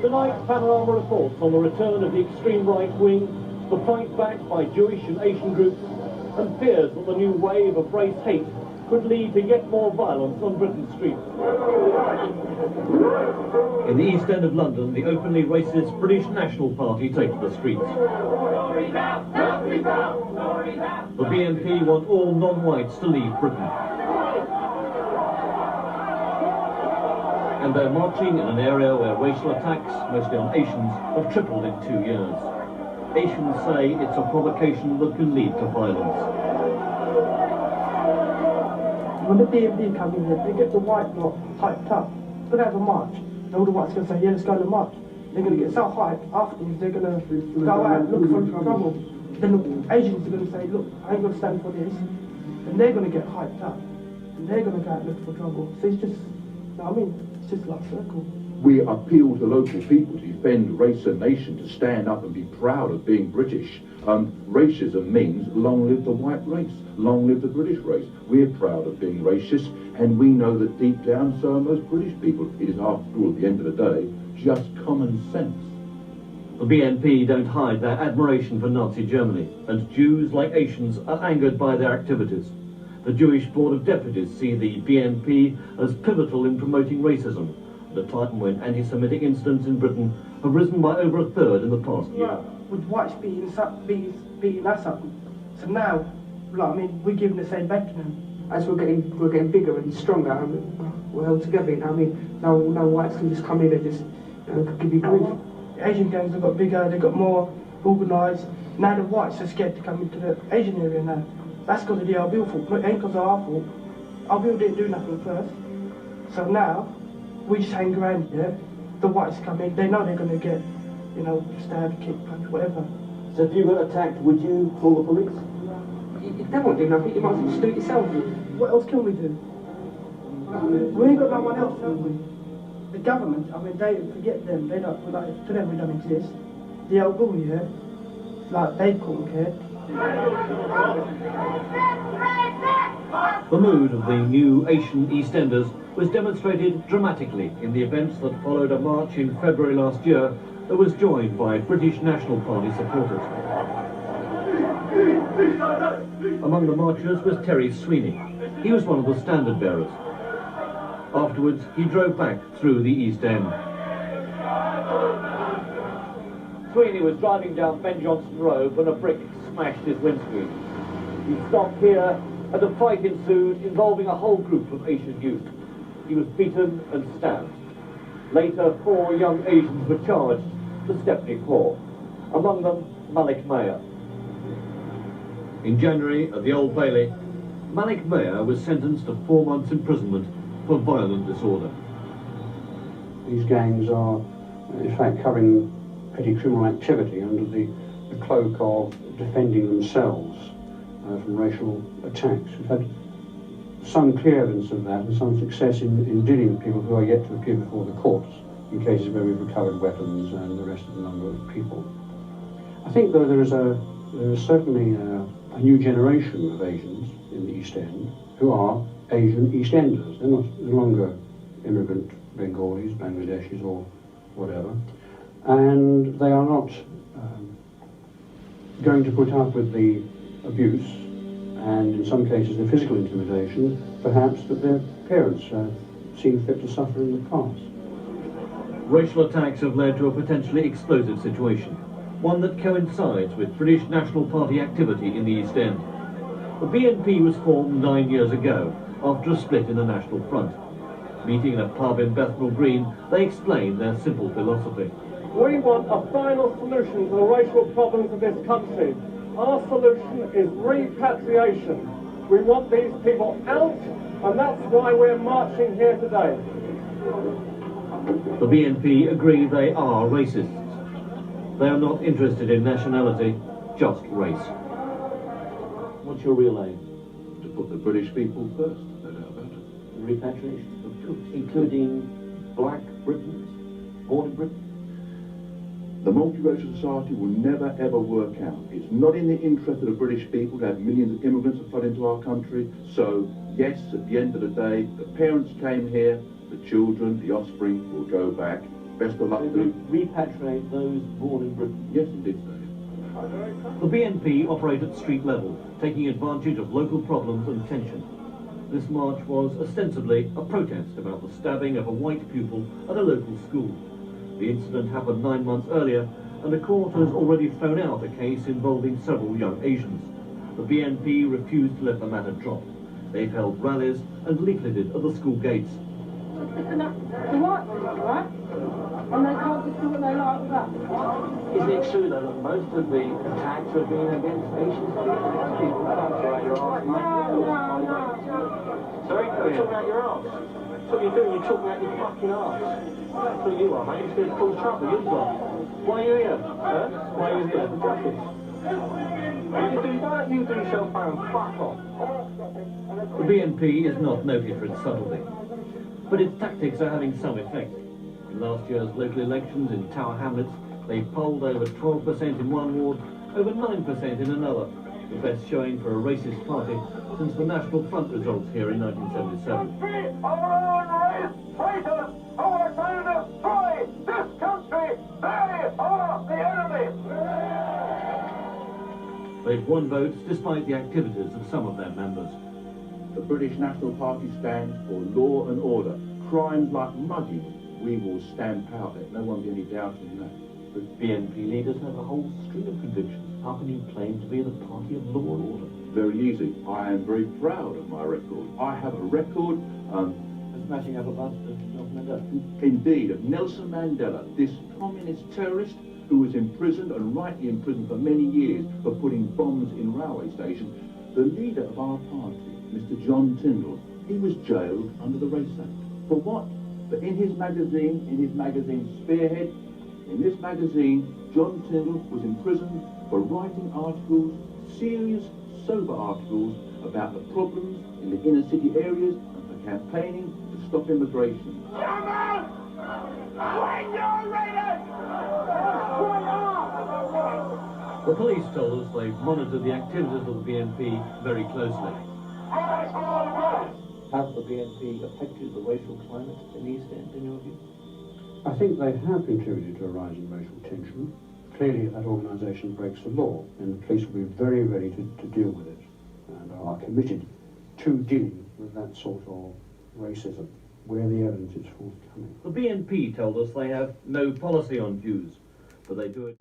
Tonight's panorama reports on the return of the extreme right wing, the fight back by Jewish and Asian groups, and fears that the new wave of race hate could lead to yet more violence on Britain's streets. In the East End of London, the openly racist British National Party take to the streets. The BNP want all non-whites to leave Britain. And they're marching in an area where racial attacks, mostly on Asians, have tripled in 2 years. Asians say it's a provocation that can lead to violence. When the BNP come in here, they get the white lot hyped up. They're going to have a march. And all the whites are going to say, yeah, let's go on the march. They're going to get so hyped afterwards, they're going to go out and look for trouble. Then the Asians are going to say, look, I ain't going to stand for this. And they're going to get hyped up. And they're going to go out and look for trouble. So it's just, you know what I mean? It's just like a circle. We appeal to local people to defend race and nation, to stand up and be proud of being British. Racism means long live the white race, long live the British race. We're proud of being racist, and we know that deep down so are most British people. It is, after all, at the end of the day, just common sense. The BNP don't hide their admiration for Nazi Germany, and Jews, like Asians, are angered by their activities. The Jewish Board of Deputies see the BNP as pivotal in promoting racism, at a time when anti-Semitic incidents in Britain have risen by over a third in the past year. With whites beating us up, so now, like, I mean, we're giving the same back to them. As we're getting bigger and stronger, I mean, we're held together. You know, I mean, no whites can just come in and just give you grief. The Asian gangs have got bigger, they've got more organised. Now the whites are scared to come into the Asian area now. That's because of the Albion fault, it ain't because of our fault. Albion didn't do nothing first. So now, we just hang around here. The whites come in, they know they're going to get, you know, stabbed, kicked, punched, whatever. So if you got attacked, would you call the police? They won't do nothing, you might as well just do it yourself. What else can we do? We ain't got no one else, have we? The government, I mean, they forget them, they don't, like, to them we don't exist. The old bull here, like, they couldn't care. The mood of the new Asian EastEnders was demonstrated dramatically in the events that followed a march in February last year that was joined by British National Party supporters. Among the marchers was Terry Sweeney. He was one of the standard bearers. Afterwards, he drove back through the East End. Sweeney was driving down Ben Jonson Road when a brick smashed his windscreen. He stopped here and a fight ensued involving a whole group of Asian youth. He was beaten and stabbed. Later, 4 young Asians were charged for Stepney Claw, among them Malik Mayer. In January at the Old Bailey, Malik Mayer was sentenced to 4 months imprisonment for violent disorder. These gangs are, in fact, covering petty criminal activity under the cloak of defending themselves from racial attacks. We've had some clear evidence of that and some success in dealing with people who are yet to appear before the courts in cases where we've recovered weapons and arrested a number of people. I think, though, there is certainly a new generation of Asians in the East End who are Asian East Enders. They're no longer immigrant Bengalis, Bangladeshis or whatever, and they are not going to put up with the abuse and in some cases the physical intimidation perhaps that their parents seem fit to suffer in the past. Racial attacks have led to a potentially explosive situation, one that coincides with British National Party activity in the East End. The BNP was formed 9 years ago after a split in the National Front. Meeting in a pub in Bethnal Green, they explained their simple philosophy. We want a final solution to the racial problems of this country. Our solution is repatriation. We want these people out, and that's why we're marching here today. The BNP agree they are racists. They are not interested in nationality, just race. What's your real aim? To put the British people first, no doubt about it. Repatriation of troops, including black Britons, born in Britain? The multiracial society will never ever work out. It's not in the interest of the British people to have millions of immigrants that flood into our country. So, yes, at the end of the day, the parents came here, the children, the offspring will go back. Best of luck They to them. repatriate those born in Britain. Yes, indeed, sir. The BNP operate at street level, taking advantage of local problems and tension. This march was ostensibly a protest about the stabbing of a white pupil at a local school. The incident happened 9 months earlier, and the court has already thrown out a case involving several young Asians. The BNP refused to let the matter drop. They've held rallies and leafleted at the school gates. The white ones, right? And they can't just do what they like with that. Isn't it true though that most of the attacks have been against Asians? People talking out your arse, mate. No. Sorry? You're talking out your arse. That's what you're doing, you're talking out your fucking arse. That's what you are, mate. You're going to cause trouble, you've got. Why are you here? Huh? Why are you here? For justice. You do yourself home, fuck off. The BNP is not noted for its subtlety, but its tactics are having some effect. In last year's local elections in Tower Hamlets, they polled over 12% in one ward, over 9% in another, the best showing for a racist party since the National Front results here in 1977. Our own race traitors who are trying to destroy this country. They are the enemy. They've won votes despite the activities of some of their members. The British National Party stands for law and order. Crimes like mugging, we will stamp out. There no one be any doubt in that. But BNP leaders have a whole string of convictions. How can you claim to be the party of law and order? Very easy. I am very proud of my record. I have a record, Smashing up a bust of Nelson Mandela. indeed, of Nelson Mandela, this communist terrorist who was imprisoned and rightly imprisoned for many years for putting bombs in railway stations. The leader of our party, Mr. John Tyndall, he was jailed under the Race Act. For what? But in his magazine Spearhead, in this magazine, John Tyndall was imprisoned for writing articles, serious, sober articles, about the problems in the inner city areas and for campaigning to stop immigration. Gentlemen, when you're ready, The police told us they've monitored the activities of the BNP very closely. Have the BNP affected the racial climate in the East End, in your view? I think they have contributed to a rise in racial tension. Clearly, if that organisation breaks the law, then the police will be very ready to deal with it and are committed to dealing with that sort of racism where the evidence is forthcoming. The BNP told us they have no policy on Jews, but they do it.